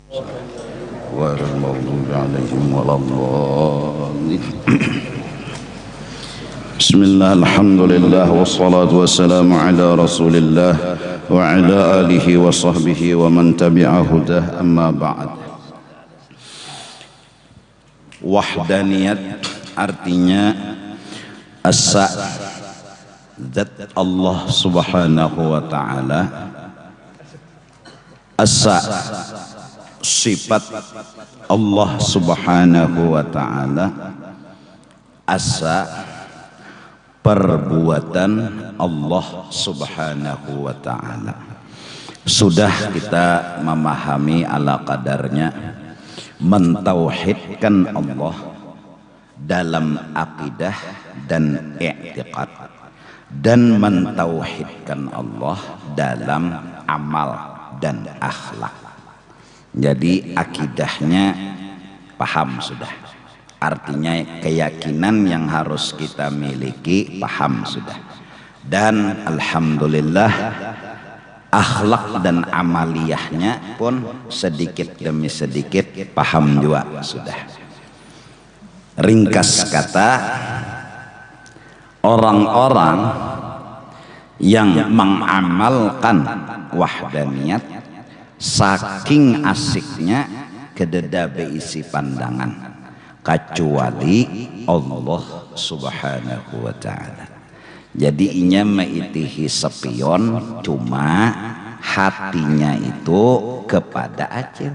غير المغضوب عليهم ولا الضالين. بسم الله الحمد لله والصلاة والسلام على رسول الله وعلى آله وصحبه ومن تبع هداه أما بعد. Wahdaniyat artinya asa zat Allah subhanahu wa ta'ala, asa sifat Allah subhanahu wa ta'ala, asa perbuatan Allah subhanahu wa ta'ala. Sudah kita memahami ala kadarnya mentauhidkan Allah dalam akidah dan i'tiqad, dan mentauhidkan Allah dalam amal dan akhlak. Jadi akidahnya paham sudah, artinya keyakinan yang harus kita miliki paham sudah, dan alhamdulillah akhlak dan amaliyahnya pun sedikit demi sedikit paham juga sudah. Ringkas kata, orang-orang yang mengamalkan wahdaniyat saking asiknya kededa beisi pandangan kecuali Allah subhanahu wa ta'ala. Jadi inya meitihi sepion, cuma hatinya itu kepada acil.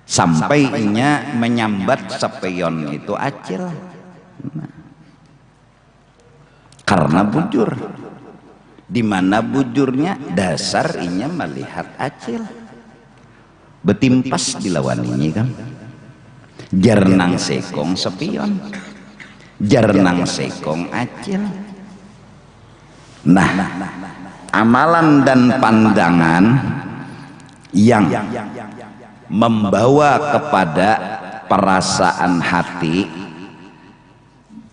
Sampai inya menyambat sepion itu acil. Karena bujur. Di mana bujurnya? Dasar inya melihat acil. Betimpas dilawan ini kan. Jernang sekong sepion. Jernang sekong acil. Nah, amalan dan pandangan yang membawa kepada perasaan hati,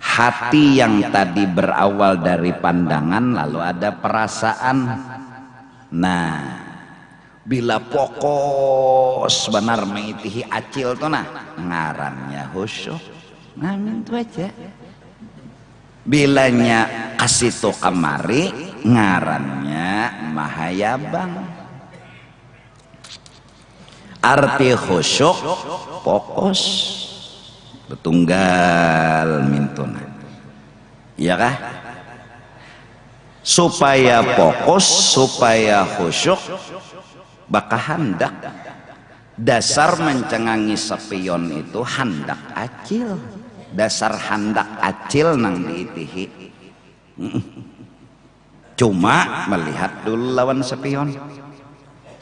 hati yang tadi berawal dari pandangan lalu ada perasaan. Nah, bila pokos benar mengitihi acil tuh nah ngarannya khusyuk. Nah itu aja. Bilanya kasih to kamari ngarannya mahayabang. Arti khusyuk fokus betunggal mintuna, iya kah? Supaya fokus, supaya khusyuk baka handak. Dasar mencengangi sepion itu handak acil. Dasar handak acil nang diitihi. Cuma melihat dulu lawan sepion.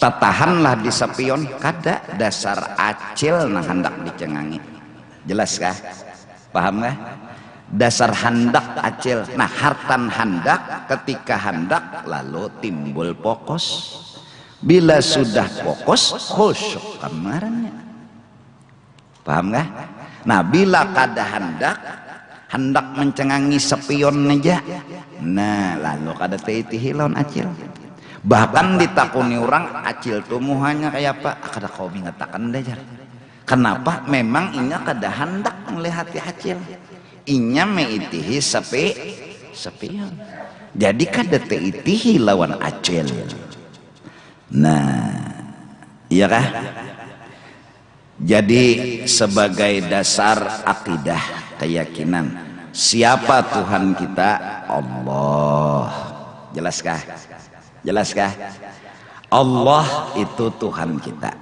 Tatahanlah di sepion kada dasar acil nang hendak dicengangi. Jelas kah? Paham kah? Dasar hendak acil. Nah hartan hendak, ketika hendak lalu timbul fokus. Bila sudah fokus khusyuk kemarinnya. Paham kah? Nah bila kada hendak mencengangi sepion aja, nah lalu kada teitihi lawan acil. Bahkan ditakuni orang acil tuh muhanya kayak apa? Kada kau mengatakan dajar. Kenapa? Memang inya kada hendak melihat acil. Inya meitihi sepion. Jadi kada teitihi lawan acil. Nah, iya kah? Jadi sebagai dasar akidah keyakinan, siapa Tuhan kita? Allah. Jelaskah? Jelaskah? Allah itu Tuhan kita.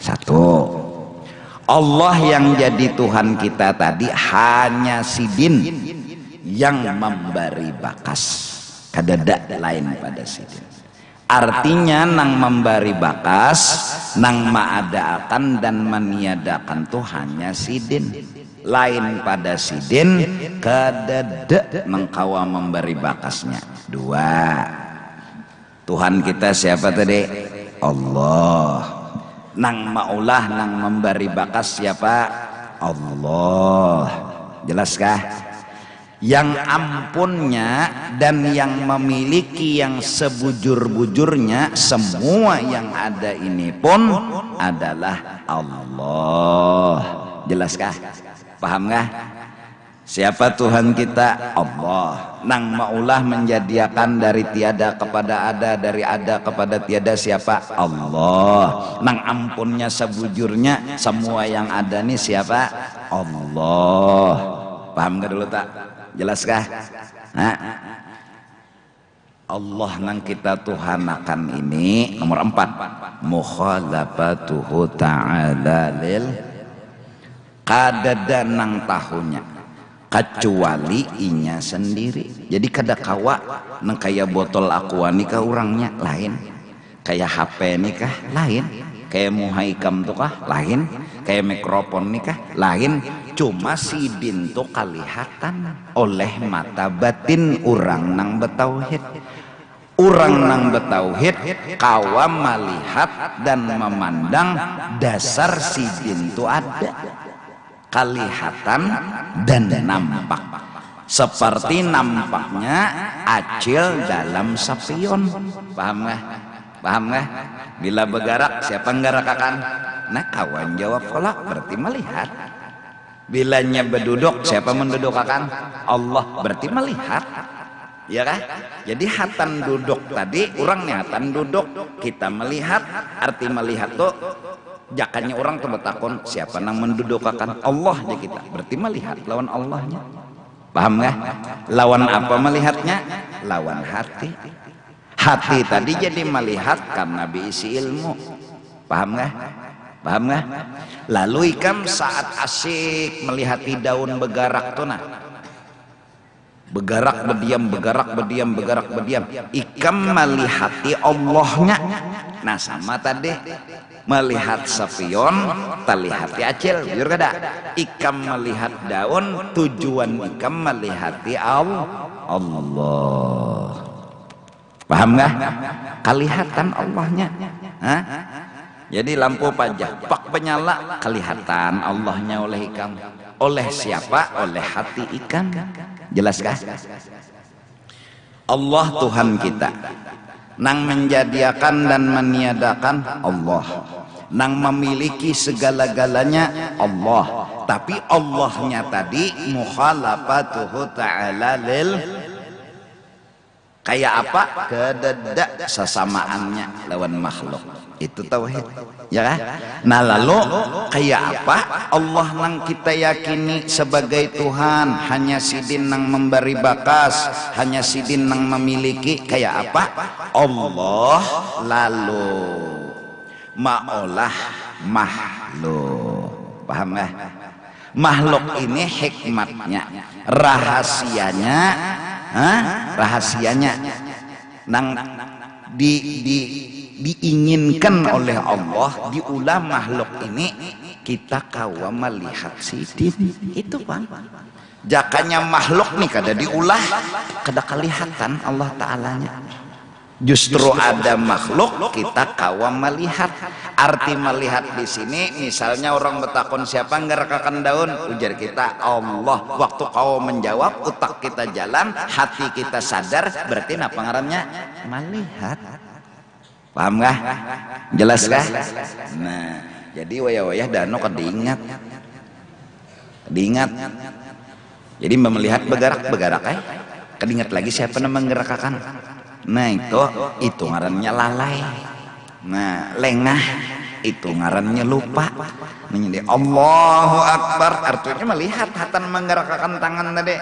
Satu. Allah yang jadi Tuhan kita tadi hanya Sidin yang memberi bakas. Kadada lain pada Sidin. Artinya nang memberi bakas, nang maadaakan dan meniadakan tuh hanya Sidin. Lain pada Sidin, kadada mengkawa memberi bakasnya. Dua. Tuhan kita siapa tadi? Allah. Nang maulah nang memberi bakas siapa? Allah. Jelaskah? yang ampunnya dan yang memiliki yang sebujur-bujurnya semua yang ada ini pun adalah Allah. Jelaskah? Paham gak? Siapa Tuhan kita? Allah. Nang maulah menjadikan dari tiada kepada ada, dari ada kepada tiada siapa? Allah. Nang ampunnya sebujurnya semua yang ada nih siapa? Allah. Paham gak dulu tak? Jelaskah? Nah, Allah nang kita Tuhanakan ini nomor 4, mukhalafatuhu ta'ala lil kadada nang tahunya kecuali inya sendiri. Jadi kada kawa nang kaya botol aqua nikah orangnya lain, kayak HP nikah lain, kayak muhaikam tuh kah lain, kayak mikrofon nikah lain. Cuma sidin tuh kalihatan oleh mata batin orang nang betauhid. Orang nang betauhid kawa melihat dan memandang dasar sidin tuh ada, kalihatan dan nampak. Seperti nampaknya acil dalam sapion. Paham gak? Paham gak? Bila bergerak siapa nggarakakan? Nah kawan jawab kolak berarti melihat. Bilanya berduduk siapa mendudukakan? Allah berarti melihat. Ya kan? Jadi hatan duduk tadi orangnya hatan duduk, kita melihat. Arti melihat tuh jakanya orang tuh bertakon siapa nang mendudukakan? Allah aja kita berarti melihat lawan Allahnya. Paham gak? Lawan apa melihatnya? Lawan hati. Hati tadi jadi melihat karena diisi ilmu. Paham gak? Paham gak? Lalu ikam saat asyik melihati daun bergerak tuh nah, bergerak berdiam, bergerak berdiam, bergerak berdiam, ikam melihati Allahnya. Nah sama tadi melihat sapion terlihati acil, jujur kada? Ikam melihat daun tujuan ikam melihati Allah. Paham gak? Kelihatan Allahnya. Hah? Jadi lampu pajak pak penyala kelihatan Allahnya oleh ikam. Oleh siapa? Oleh hati ikam. Jelaskah? Allah Tuhan kita nang menjadikan dan meniadakan Allah, nang memiliki segala-galanya Allah. Tapi Allahnya tadi mukhalafatuhu ta'ala lil kayak apa? Kededa sesamaannya lawan makhluk. Itu tauhid, ya kan? Nah lalu kayak apa? Allah nang kita yakini sebagai Tuhan hanya sidin nang memberi bakas, hanya sidin nang memiliki kayak apa? Allah lalu maulah makhluk. Paham gak? Makhluk ini hikmatnya, rahasianya, rahasianya nang diinginkan oleh Allah diulah makhluk ini kita kawa melihat sidin itu bang. Jakanya makhluk nih kada diulah kada kelihatan Allah Ta'alanya. Justru ada makhluk kita kawa melihat. Arti melihat di sini misalnya orang bertakon siapa ngerakakan daun, ujar kita Allah. Waktu kau menjawab otak kita jalan, hati kita sadar, berarti apa ngarannya? Melihat. Paham gak? Jelas gak? Nah, jadi wayah-wayah dano kan diingat. Jadi melihat bergerak kedingat lagi siapa yang menggerakkan. Nah itu ngarannya lalai. Nah lengah itu ngarannya lupa. Menjadi Allahu Akbar artinya melihat hatan menggerakkan tangan tadi.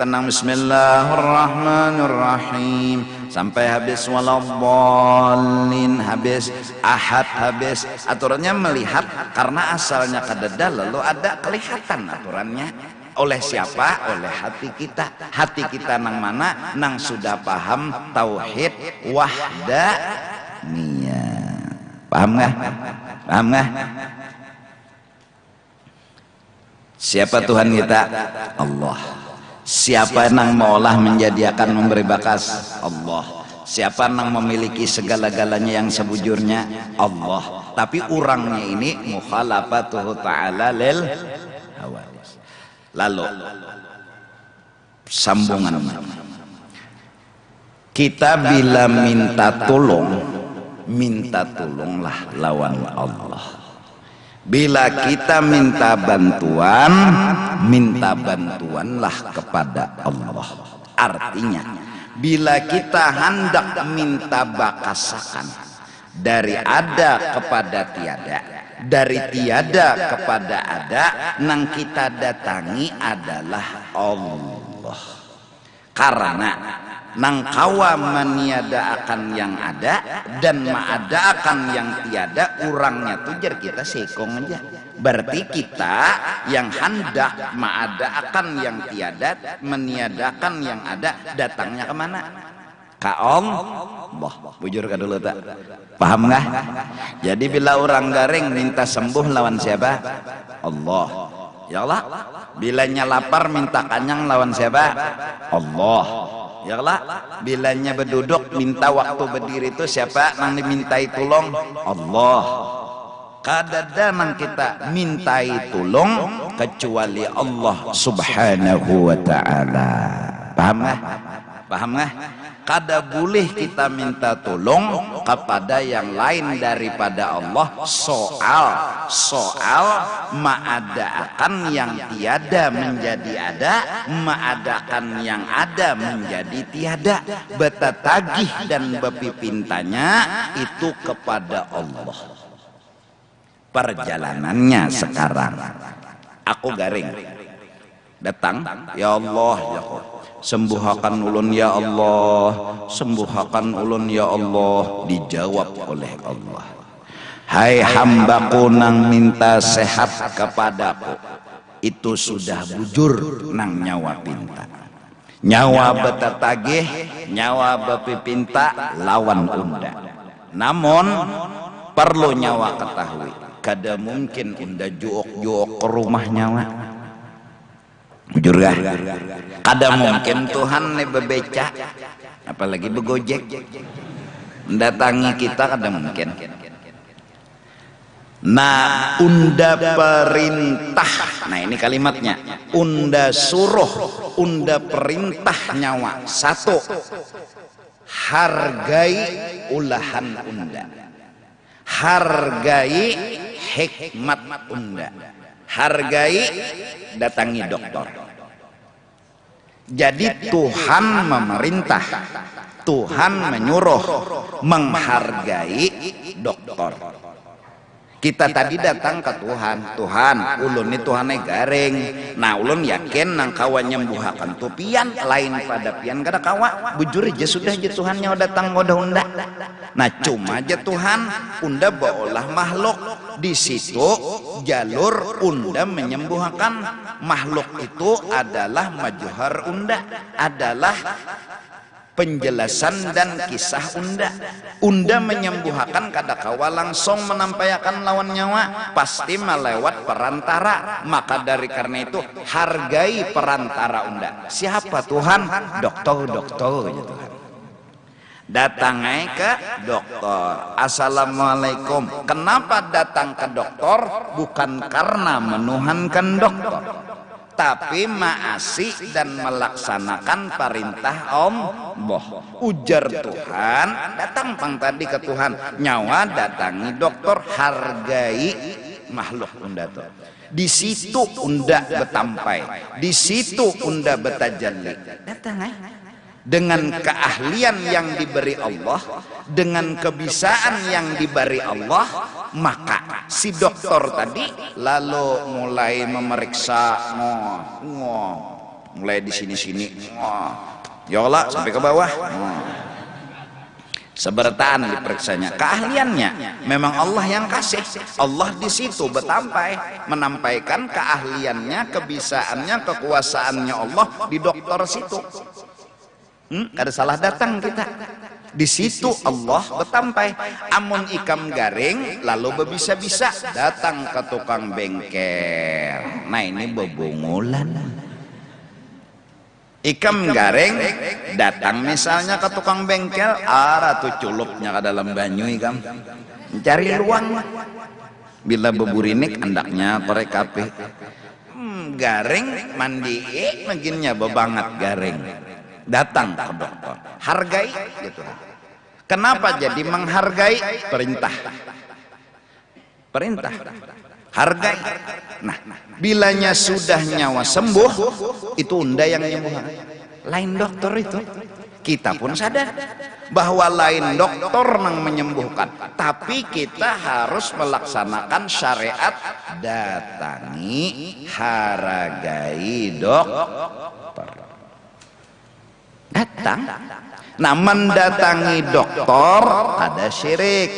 Tenang Bismillahirrahmanirrahim sampai habis waladhdallin, habis ahad, habis aturannya melihat karena asalnya kadeda lalu ada kelihatan aturannya. Oleh siapa? Oleh hati kita. Hati kita nang mana? Nang sudah paham tauhid wahdaniyah. Paham gak? Paham gak? Siapa Tuhan kita? Allah. Siapa nang maulah menjadikan memberi bakas? Allah. Siapa nang memiliki segala-galanya yang sebujurnya? Allah. Tapi orangnya ini mukhalafatuhu ta'ala lil hawadis. Lalu sambungan. Kita bila minta tolonglah lawan Allah. Bila kita minta bantuanlah kepada Allah. Artinya, bila kita hendak minta bakasakan dari ada kepada tiada, dari tiada kepada ada, nang kita datangi adalah Allah. Karena nang kawa maniada akan yang ada dan maada akan yang tiada, urangnya tujar kita sekong aja. Berarti kita yang hendak maada akan yang tiada, meniadakan yang ada, datangnya kemana? Ka Allah. Bujur ka dulu tak? Paham nggak? Jadi bila orang garing minta sembuh lawan siapa? Allah. Ya Allah. Bilanya lapar minta kanyang lawan siapa? Allah. Ya Allah. Bilanya berduduk minta waktu berdiri itu siapa nang dimintai tolong? Allah. Kadada nang kita mintai tolong kecuali Allah Subhanahu wa ta'ala. Paham nggak? Paham nggak? Kada boleh kita minta tolong kepada yang lain daripada Allah soal mengadakan yang tiada menjadi ada, mengadakan yang ada menjadi tiada. Betatagih dan bepipintanya itu kepada Allah. Perjalanannya sekarang aku garing datang, ya Allah, ya Allah, sembuhakan ulun ya Allah, sembuhakan ulun ya Allah. Dijawab oleh Allah, hai hambaku nang minta sehat kepadaku, itu sudah bujur nang nyawa pinta. Nyawa betatagih, nyawa bepipinta lawan unda. Namun perlu nyawa ketahui, kada mungkin unda juok-juok ke rumah nyawa. Jujur gak? Kada mungkin Tuhan nih bebeca, apalagi begojek mendatangi kita, kada mungkin. Nah, unda perintah, nah ini kalimatnya, unda suruh, unda perintah nyawa. Satu, hargai ulahan unda, hargai hikmat unda, hargai datangi dokter. Jadi Tuhan memerintah, Tuhan menyuruh menghargai dokter. Kita tadi datang ke Tuhan, Tuhan, ulun ini Tuhannya garing. Nah, ulun yakin nang kawa nyembuhakan tu pian lain pada pian kada kawa. Bujur aja sudah aja Tuhannya datang ngoda unda. Nah, cuma aja Tuhan unda baolah makhluk. Di situ jalur unda menyembuhkan makhluk itu adalah majuhar unda, adalah penjelasan dan kisah unda. Unda menyembuhkan kada kawa langsung menampaikan lawan nyawa, pasti melewat perantara. Maka dari karena itu hargai perantara unda. Siapa Tuhan? Dokter ya Tuhan. Datang ke dokter, assalamualaikum. Kenapa datang ke dokter? Bukan karena menuhankan dokter, tapi maasih dan melaksanakan perintah Allah. Ujar Tuhan, datang pang tadi ke Tuhan, nyawa datangi dokter, hargai makhluk unda tuh. Di situ unda betampai, di situ unda betajalli. Datang dengan keahlian yang diberi Allah, dengan kebisaan yang diberi Allah, maka si dokter tadi lalu mulai memeriksa, mulai di sini-sini, ya Allah sampai ke bawah, sebertaan diperiksanya. Keahliannya memang Allah yang kasih. Allah di situ betampai menampaikan keahliannya, kebisaannya, kekuasaannya Allah di dokter situ. Kada salah datang kita. Di situ Allah betampai. Amun ikam garing lalu bebisa-bisa datang ke tukang bengkel. Nah ini bebungulan. Ikam garing datang misalnya ke tukang bengkel, arah tuh culupnya ke dalam banyu ikam mencari luang. Bila beburinik andaknya korek kape, garing mandi makinnya bebanget garing, datang ke dokter, hargai gitu. Kenapa jadi menghargai? Perintah hargai. Nah, bilanya sudah nyawa sembuh, itu unda yang nyembuh, lain dokter. Itu kita pun sadar bahwa lain dokter yang menyembuhkan, tapi kita harus melaksanakan syariat. Datangi, haragai dokter. Datang. Nah, mendatangi dokter ada syirik,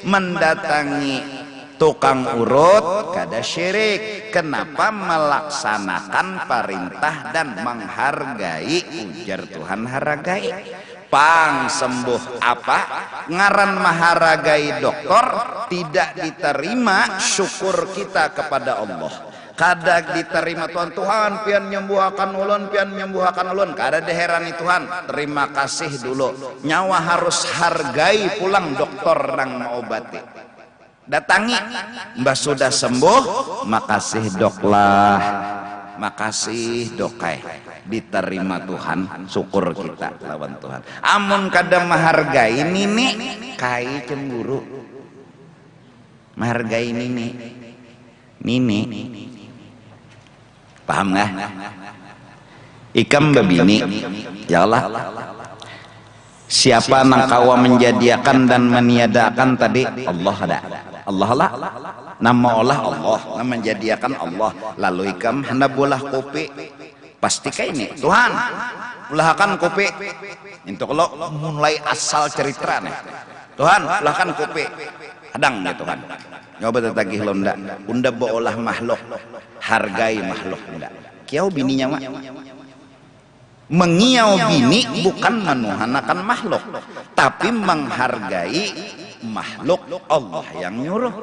mendatangi tukang urut kada syirik. Kenapa? Melaksanakan perintah dan menghargai. Ujar Tuhan hargai. Pang sembuh apa? Ngaran maharagai dokter tidak diterima syukur kita kepada Allah. Kada diterima Tuhan. Tuhan pian nyembuhakan ulun, pian nyembuhakan ulun. Kada diherani Tuhan. Terima kasih dulu. Nyawa harus hargai pulang dokter nang mengobati. Datangi, mbah sudah sembuh, makasih dok lah, makasih dokai, diterima Tuhan, syukur kita lawan Tuhan. Amun kada menghargai nini, kai cemburu. Menghargai nini, paham nggak? Ikam babini, ya Allah. Siapa nang kawa menjadikan dan meniadakan tadi? Allah ada. Allah lah, nama Allah Allah, nama menjadikan Allah. Lalu ikam hendak bolah kopi, pasti kayak ini Tuhan ulahkan kopi. Itu kalau mulai asal cerita nih, Tuhan ulahkan kopi, hadang ya Tuhan. Nyoba tetagih londa, unda bolah makhluk, hargai makhluk unda. Kiau bininya mak. Mengiau bini bukan menuhanakan makhluk, tapi menghargai makhluk Allah yang nyuruh,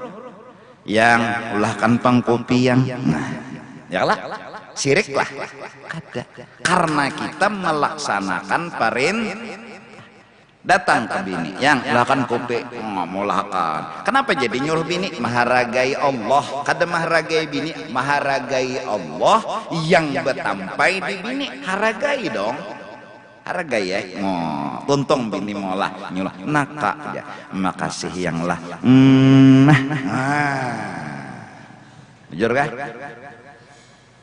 yang ulahkan pangkopi yang, nah, ya lah, syirik lah, kada. Karena kita melaksanakan perintah. Datang ke bini, yang ulahkan kopi, nggak mau ulahkan. Kenapa jadi nyuruh bini? Maharagai Allah, kada maharagai bini, maharagai Allah yang betampai di bini, haragai dong. Hargai ya, untung bini molah nyulah naka aja, makasih yang lah. Jujur kah?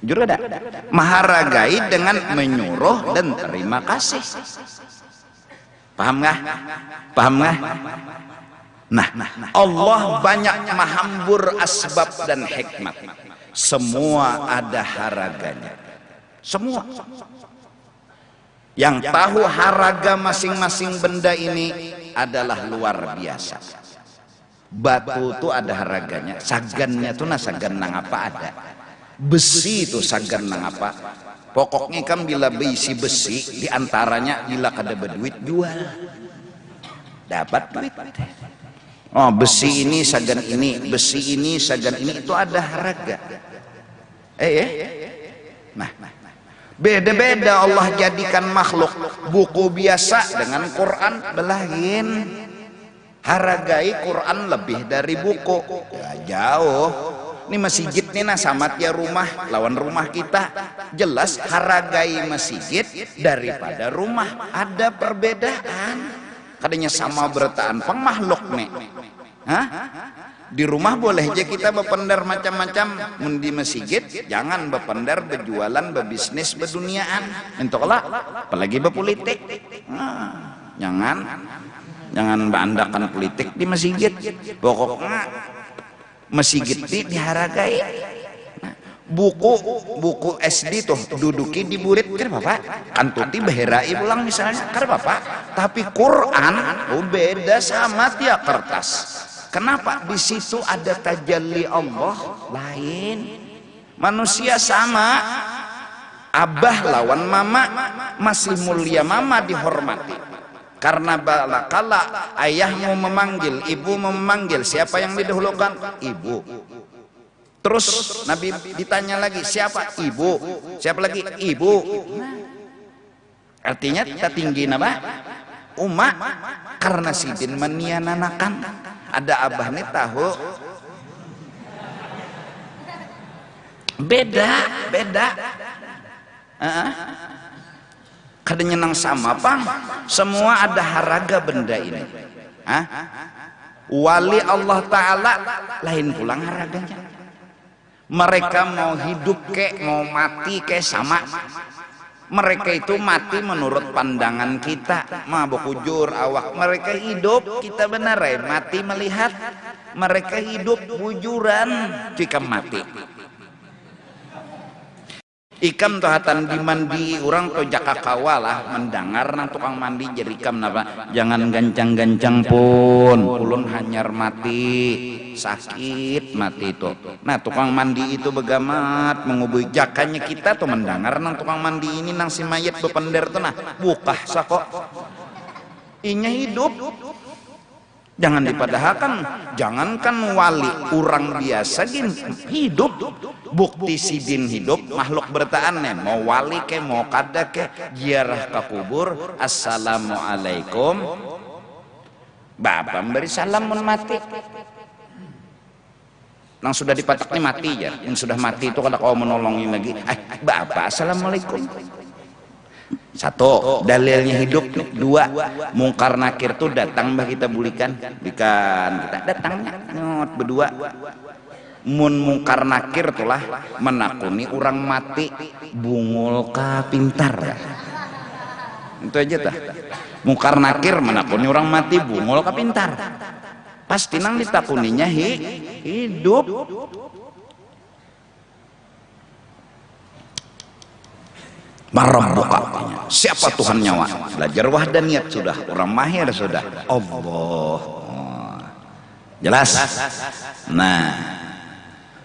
Jujur ada. Maharagai dengan menyuruh dan terima kasih. Paham nggak? Paham nggak? Nah, Allah banyak mahambur asbab dan hikmat. Semua ada haraganya. Semua. Yang tahu haraga masing-masing benda ini adalah luar biasa. Batu itu ada haraganya, sagannya itu sagan nang apa ada. Besi itu sagan nang apa. Pokoknya kan bila besi besi diantaranya bila kada berduit jual, dapat duit. Oh besi ini sagan ini, besi ini sagan ini, itu ada harga. Nah, beda-beda Allah jadikan makhluk. Buku biasa dengan Quran belahin. Hargai Quran lebih dari buku. Ya, jauh. Ini masjid nih nah sama tiap rumah lawan rumah kita. Jelas hargai masjid daripada rumah. Ada perbedaan. Kadanya sama bertaan pang makhluk nih. Hah? Di rumah boleh aja kita berpendar macam-macam. Di masjid jangan berpendar, berjualan, berbisnis, berduniaan. Entahlah, apalagi berpolitik. Jangan berandakan politik di masjid. Pokoknya masjid dihargai. Buku SD tuh duduki di burit kan bapak, kan tuti beherai pulang misalnya kan bapak. Tapi Quran beda sama tiap kertas. Kenapa? Di situ ada tajalli Allah lain. Manusia sama, abah lawan mama, masih mulia mama dihormati. Karena kala ayahmu memanggil, ibu memanggil, siapa yang didahulukan? Ibu. Terus Nabi ditanya lagi, siapa? Ibu. Siapa lagi? Ibu. Artinya kita tinggi nama umat. Karena sidin meniananakan. Ada abah nih tahu beda kadang nyenang sama pang, semua ada haraga benda ini. Wali Allah Ta'ala lain pulang haraganya. Mereka mau hidup kek mau mati kek sama. Mereka itu mati menurut pandangan kita, mabuk ujur awak. Mereka hidup kita benar mati melihat. Mereka hidup bujuran jika mati. Ikam tohatan dimandi orang to jaka kawalah mendengar nang tukang mandi jadi ikam napa jangan gancang-gancang pun ulun hanyar mati sakit mati itu. Nah tukang mandi itu begamat mengubui jakanya kita tuh mendengar nang tukang mandi ini nang si mayat bepender tuh nah bukah sakok inya hidup. Jangan dipadahakan, jangankan wali orang biasa gin hidup, bukti sidin hidup makhluk bertahan mau wali ke mau kada ke ziarah ke kubur assalamualaikum bapak beri salam mun mati nang sudah dipatak nih mati ya yang sudah mati itu kada kau menolongin lagi bapak assalamualaikum. Satu dalilnya hidup nih. Dua mungkar nakir tuh datang bah kita bulikan kita datangnya nyot berdua mun mungkar nakir tuh lah menakuni orang mati bungul ka pintar itu aja tah mungkar nakir menakuni orang mati bungul ka pintar pasti nang ditakuninya hidup. Marabbuka, siapa Tuhan nyawa? Belajar wahdaniyat sudah, orang mahir sudah. Allah, jelas. Nah,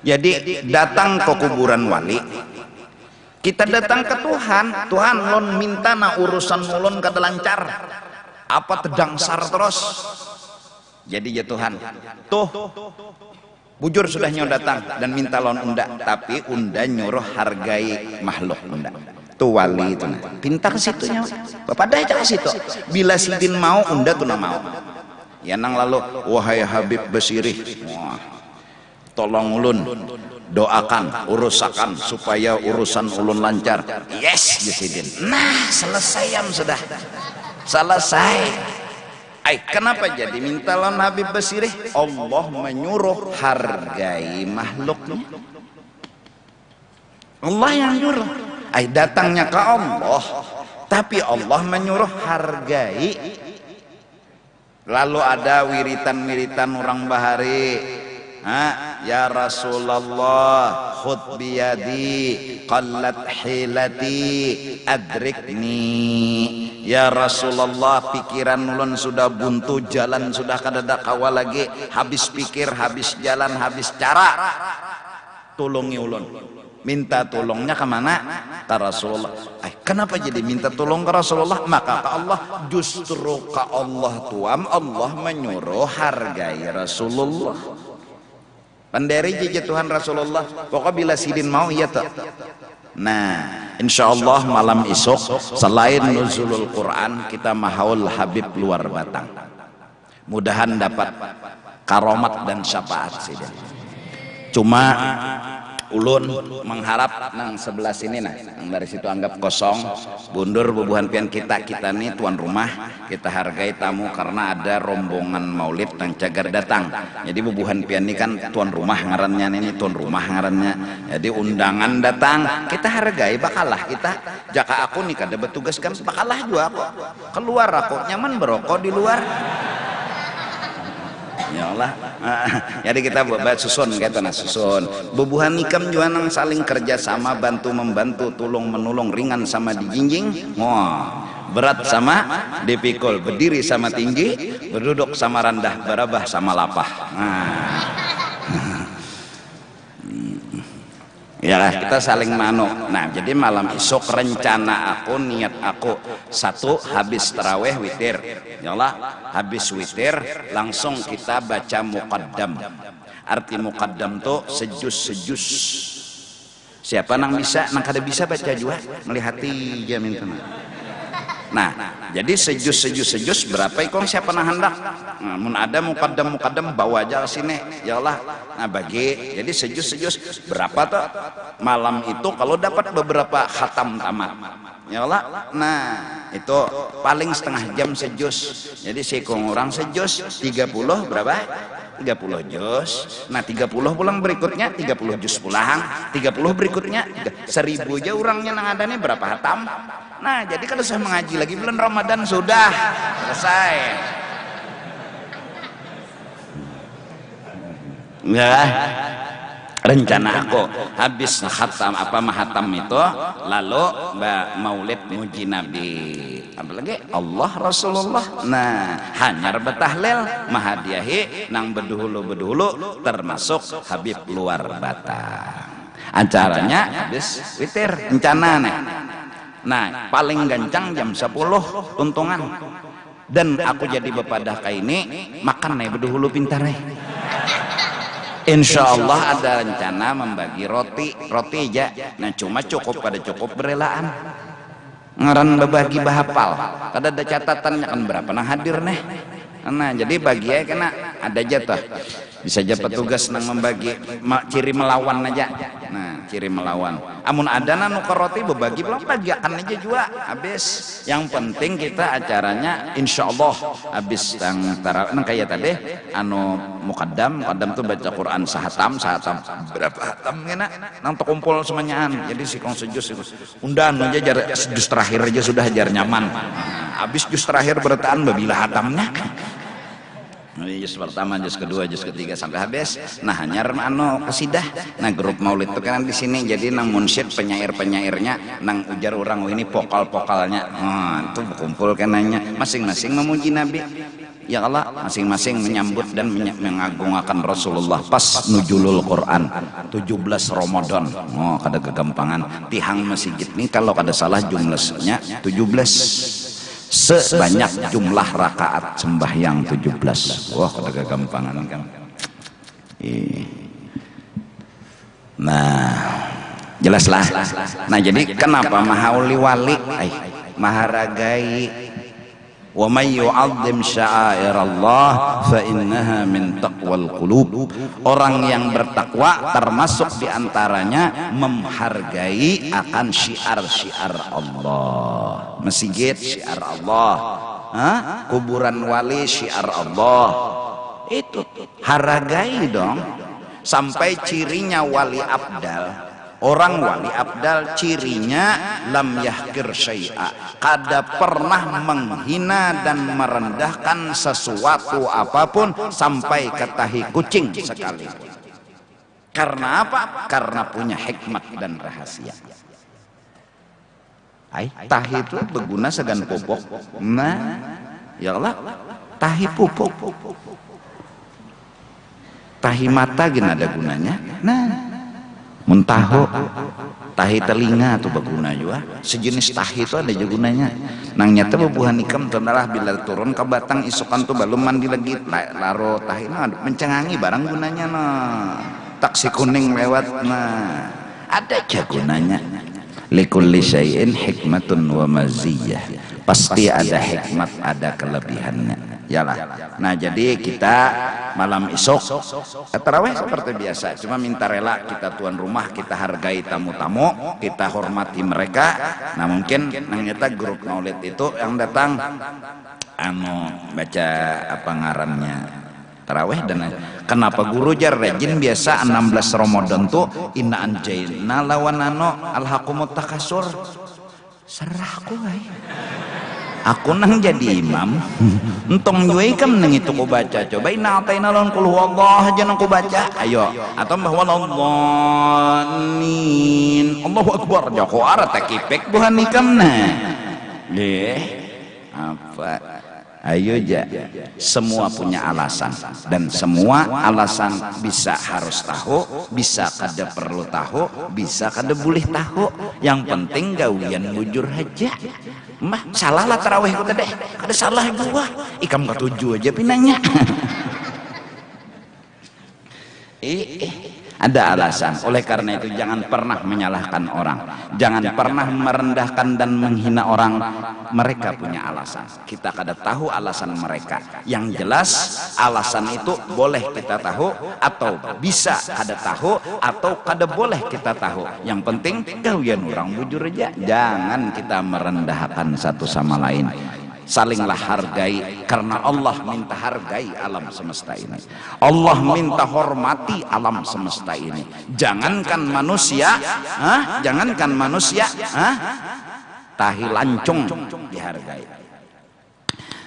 jadi datang ke kuburan wali, kita datang ke Tuhan. Tuhan lon minta na urusan mulon kada lancar, apa tedangsar terus. Jadi ya Tuhan, tuh bujur sudah nyawa datang dan minta lon unda, tapi unda nyuruh hargai makhluk unda. Tuh wali itu nah. Pintar situnya bapak dah ke situ bila sidin mau unda tuh mau ya nang lalu wahai Habib Basirih tolong ulun doakan urusakan supaya urusan ulun lancar yes sidin nah selesai sudah selesai. Kenapa jadi minta lawan Habib Basirih? Allah menyuruh hargai makhluknya. Allah yang nyuruh datangnya ke Allah tapi Allah menyuruh hargai. Lalu ada wiritan-wiritan orang bahari ya Rasulullah khud biyadi qallat hilati adrikni ya Rasulullah pikiran ulun sudah buntu jalan sudah kadada kawa lagi habis pikir habis jalan habis cara tulungi ulun. Minta tolongnya kemana? Ke Rasulullah. Kenapa jadi minta tolong ke Rasulullah? Maka ke Allah justru ke Allah tuam Allah menyuruh hargai Rasulullah. Panderi jadi Tuhan Rasulullah. Pokoknya bila sidin mau iya tak. Nah, insya Allah malam esok selain nuzulul Quran kita mahaul Habib luar batang. Mudahan dapat karomat dan syafaat sidin. Cuma ulun mengharap nang sebelah sini nah nang dari situ anggap kosong bundur bubuhan pian kita nih tuan rumah kita hargai tamu karena ada rombongan maulid nang cagar datang jadi bubuhan pian ini kan tuan rumah ngarannya ini tuan rumah ngarannya jadi undangan datang kita hargai bakalah kita jaka aku nih kada bertugas kan bakalah juga aku keluar aku nyaman berokok di luar ya Allah. Jadi kita buat susun gitu nah susun bubuhan ikam juga nang saling kerja sama bantu membantu tulung menolong ringan sama dijinjing berat sama dipikul berdiri sama tinggi berduduk sama rendah berabah sama lapah ya kita saling mano. Nah jadi malam esok rencana aku niat aku satu habis taraweh witir ya Allah habis witir langsung kita baca muqaddam. Arti muqaddam tuh sejus siapa nang bisa nang kada bisa baca juga melihati jamin teman Nah, jadi sejus berapa ikon siapa nah hendak? Nah, mun ada mukaddam bawa aja ke sini, ya Allah. Nah, bagi jadi sejus berapa tuh? Malam itu kalau dapat beberapa khatam tamat, ya Allah. Nah, itu paling setengah jam sejus. Jadi sekong orang sejus 30 berapa? 30 juz. Nah 30 pulang berikutnya 30 juz pulang, 30 berikutnya 1000 aja orangnya nang adanya berapa hatam. Nah jadi kalau saya mengaji lagi bulan Ramadan sudah selesai ya. Rencana aku habis khatam mahatam itu lalu maulid muji Nabi apalagi Allah Rasulullah. Nah hanyar betahlil mahadiahi nang beduhulu termasuk Habib luar Batang. Acaranya habis witir rencana nih. Nah paling gancang jam 10 untungan dan aku jadi bepadah kayak ini makan nih beduhulu pintar nih. Insya Allah ada rencana membagi roti aja. Nah cuma cukup berelaan ngaran berbagi bahapal kada ada catatannya kan berapa nah hadir nih. Nah jadi bagi ya kena ada jatah bisa aja petugas nang membagi ciri melawan aja. Nah ciri melawan amun ada nanu roti berbagi belum bagiakan aja juga habis. Yang penting kita acaranya insya Allah habis nang kayak tadi anu mukaddam tuh baca Quran sahatam berapa hatam ngena nang terkumpul semuanyaan. Jadi si kong sejus undan aja jar jus terakhir aja sudah jar nyaman. Habis jus terakhir bertaan babila hatamnya. Juz pertama, juz kedua, juz ketiga sampai habis. Nah hanyar anu kesidah. Nah grup maulid itu kan di sini jadi nang munsyid penyair-penyairnya nang ujar orang ini vokal-vokalnya. Itu berkumpul kenanya masing-masing memuji Nabi. Ya Allah masing-masing menyambut dan mengagungkan Rasulullah pas nuzulul Quran 17 Ramadan. Kada kegampangan tihang masjid ini kalau kada salah jumlahnya 17 sebanyak jumlah rakaat sembahyang 17. Wah kada kegampangan kan. Nah jelaslah. Nah jadi kenapa mahauli wali maharagai wa may yu'azzim sya'airallah fa innaha min taqwal qulub. Orang yang bertakwa termasuk diantaranya menghargai akan syiar-syiar Allah. Masjid syiar Allah, kuburan wali syiar Allah. Itu hargai dong. Sampai cirinya wali abdal. Orang wali abdal cirinya lam yahkir syai'a, kada pernah menghina dan merendahkan sesuatu apapun sampai ke tahi kucing sekalipun. Karena apa? Karena punya hikmat dan rahasia. Tahi itu berguna segan pupuk. Nah, ya Allah, tahi pupuk. Tahi mata gini ada gunanya. Nah, muntaho tahi telinga tuh berguna juga sejenis tahi itu ada juga gunanya nang nyata bebuhan ikam tenalah bila turun ke batang isukan tuh belum mandi lagi laro tahi mencengangi barang gunanya taksi kuning lewat ada aja gunanya. Likulli syai'in hikmatun wa maziyah, pasti ada hikmat ada kelebihannya. Yalah. Nah jadi kita malam esok tarawih seperti biasa, cuma minta rela kita tuan rumah, kita hargai tamu-tamu, kita hormati mereka. Nah mungkin ternyata grup maulid itu yang datang baca apa ngarannya tarawih dan kenapa guru jar rajin biasa 16 Ramadan tuh inna anjayna lawan alhaqumut takasur serahku aku nang jadi imam entong juga ikam nang itu ku baca coba inna ataina lawan kul huwallah aja nang ku baca ayo atau bahwa Allahin Allahu akbar jako ara takipek buhan ikam apa ayo ja semua punya alasan dan semua alasan bisa harus tahu, bisa kada perlu tahu, bisa kada boleh tahu, yang penting gawian bujur aja. Mah salah lah tarawih ku tadi kada salah juga ikam ketujuh aja pinanya. Ada alasan. Oleh karena itu jangan pernah menyalahkan orang, jangan pernah merendahkan dan menghina orang. Mereka punya alasan, kita kada tahu alasan mereka. Yang jelas alasan itu boleh kita tahu atau bisa kada tahu atau kada boleh kita tahu. Yang penting gawian orang bujur aja, jangan kita merendahkan satu sama lain. Salinglah hargai, karena Allah minta hargai alam semesta ini. Allah minta hormati alam semesta ini. Jangankan manusia, jangankan manusia, tahi lancung dihargai.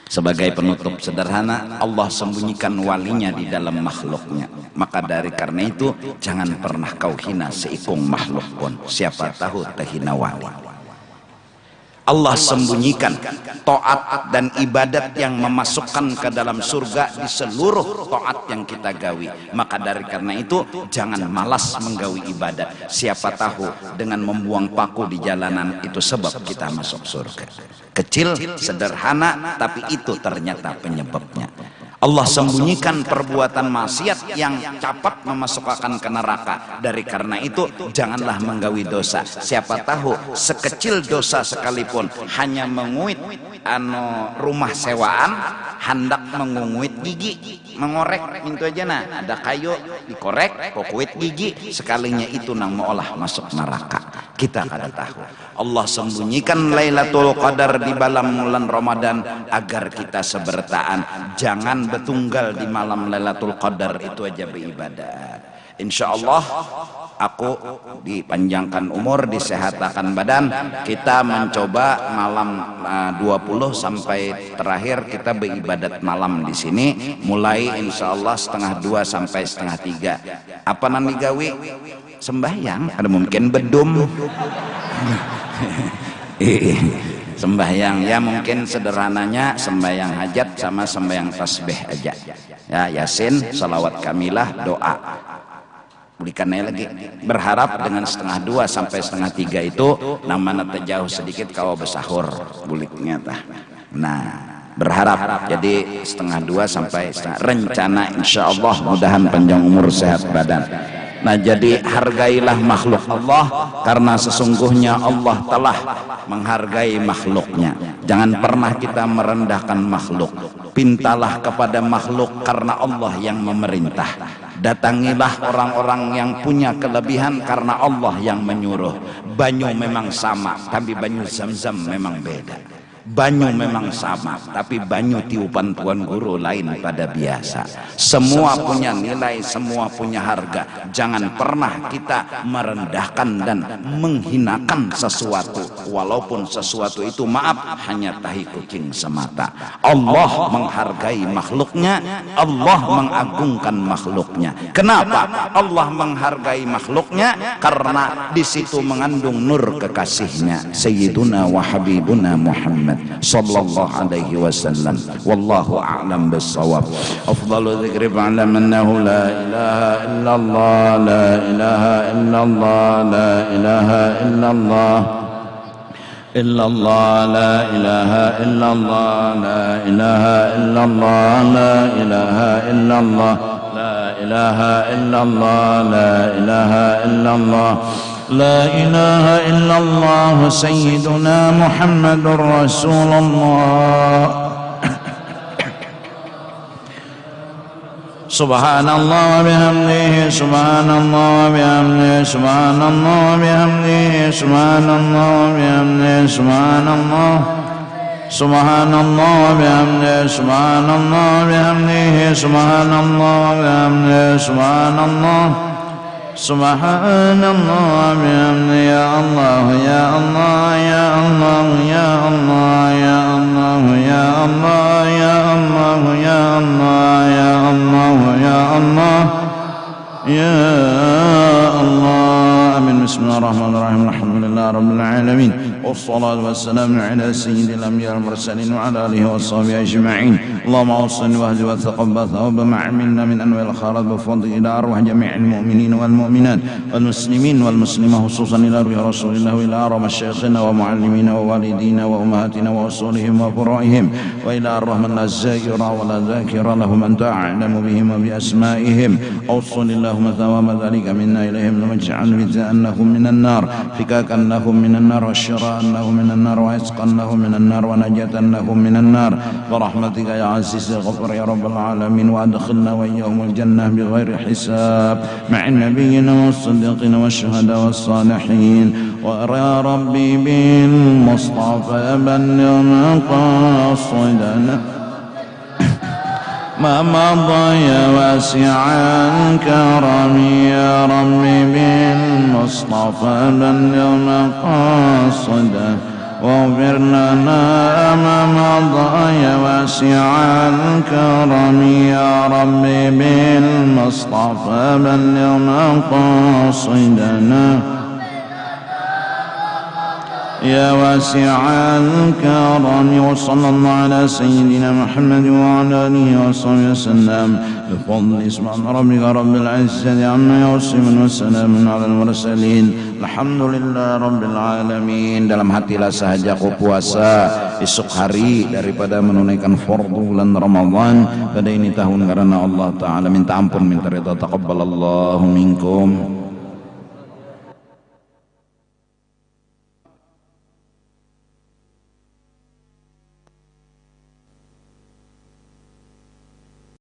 Sebagai penutup sederhana, Allah sembunyikan walinya di dalam makhluknya. Maka dari karena itu jangan pernah kau hina seikung makhluk pun, siapa tahu terhina wali. Allah sembunyikan taat dan ibadat yang memasukkan ke dalam surga di seluruh taat yang kita gawi. Maka dari karena itu jangan malas menggawi ibadat. Siapa tahu dengan membuang paku di jalanan itu sebab kita masuk surga. Kecil, sederhana, tapi itu ternyata penyebabnya. Allah sembunyikan perbuatan maksiat yang cepat memasukkan ke neraka. Dari karena itu janganlah menggawi dosa. Siapa tahu sekecil dosa sekalipun, hanya menguit rumah sewaan, hendak mengunguit gigi, mengorek itu aja, nah ada kayu dikorek, kokuit gigi, sekalinya itu nang meolah masuk neraka. Kita kada tahu. Allah sembunyikan Lailatul Qadar di dalam bulan Ramadan agar kita sebertaan. Jangan betunggal di malam Lailatul Qadar itu aja beribadat. Insya Allah aku dipanjangkan umur, disehatakan badan. Kita mencoba malam 20 sampai terakhir kita beribadat malam di sini. Mulai insya Allah 1:30 sampai 1:30. Apa nanti gawi? Sembahyang, ada mungkin bedum. Sembahyang ya mungkin sederhananya sembahyang hajat sama sembahyang tasbih aja. Ya Yasin, salawat kamilah, doa. Bulikannya lagi berharap dengan 1:30 sampai 1:30 itu namanya terjauh sedikit kau bersahur buliknya tah. Nah berharap jadi 1:30 sampai rencana insya Allah mudahan panjang umur sehat badan. Nah jadi hargailah makhluk Allah, karena sesungguhnya Allah telah menghargai makhluknya. Jangan pernah kita merendahkan makhluk. Pintalah kepada makhluk karena Allah yang memerintah. Datangilah orang-orang yang punya kelebihan karena Allah yang menyuruh. Banyu memang sama, tapi banyu Zam-Zam memang beda. Banyu memang sama, tapi banyu tiupan Tuan Guru lain pada biasa. Semua punya nilai, semua punya harga. Jangan pernah kita merendahkan dan menghinakan sesuatu, walaupun sesuatu itu maaf hanya tahi kucing semata. Allah menghargai makhluknya, Allah mengagungkan makhluknya. Kenapa Allah menghargai makhluknya? Karena di situ mengandung nur kekasihnya, Sayyiduna wa Habibuna Muhammad sallallahu alaihi wasallam. Wallahu a'lam bis-shawab. Afdalu dzikri fa'lam annahu la ilaha illallah, la ilaha illallah, la ilaha illallah, illallah, la ilaha illallah, la ilaha illallah, la ilaha illallah, la ilaha illallah, la ilaha illallah, لا إله إلا الله سيدنا محمد رسول الله. سبحان الله وبحمده، سبحان الله وبحمده، سبحان الله وبحمده، سبحان الله وبحمده، سبحان الله، سبحان الله وبحمده، سبحان الله وبحمده، سبحان الله وبحمده، سبحان الله، سبحان الله بحمده. يا الله يا الله يا الله يا الله يا الله يا الله يا الله يا الله يا الله يا الله يا الله. آمين. بسم الله الرحمن الرحيم. الحمد لله رب العالمين. والصلاة والسلام على سيد الأنبياء والمرسلين وعلى آله وصحبه أجمعين. اللهم أوصني واهدي وتقبل ثواب ما عملنا من أنواع الخيرات بفضل إلى أرواح جميع المؤمنين والمؤمنات والمسلمين والمسلمات، خصوصا إلى روح رسول الله وإلى أرواح مشايخنا ومعلمينا ووالدينا وأمهاتنا وأصولهم وفرائهم، وإلى أرواح من لا زائر ولا ذاكر له من تعلم بهم وبأسمائهم. أوصل اللهم ثواب ذلك منا إليهم، واجعل أنهم من النار، فكاك أنهم من النار، والشراء أنهم من النار، وعتق أنهم من النار، ونجاة أنهم من النار، برحمتك يا عزيز الغفور يا رب العالمين. وأدخلنا وإياهم الجنة بغير حساب مع النبيين والصديقين والشهداء والصالحين. ويا ربي بالمصطفى بلغ مقاصدنا ما مضى يا واسع الكرم، يا ربي بالمصطفى بلغ مقاصدنا واغفر لنا ما مضى يا واسع الكرم، يا ربي بالمصطفى بلغ مقاصدنا يا واسع الكرم. وصلى الله على سيدنا محمد وعلى آله وصحبه وسلم بفضل سبحان ربك رب العزة عما يصفون وسلام على المرسلين الحمد لله رب العالمين. Dalam hatilah sahaja ku puasa esok hari daripada menunaikan fardu bulan Ramadan pada ini tahun karena Allah Ta'ala minta ampun minta ridha taqabbalallahu minkum.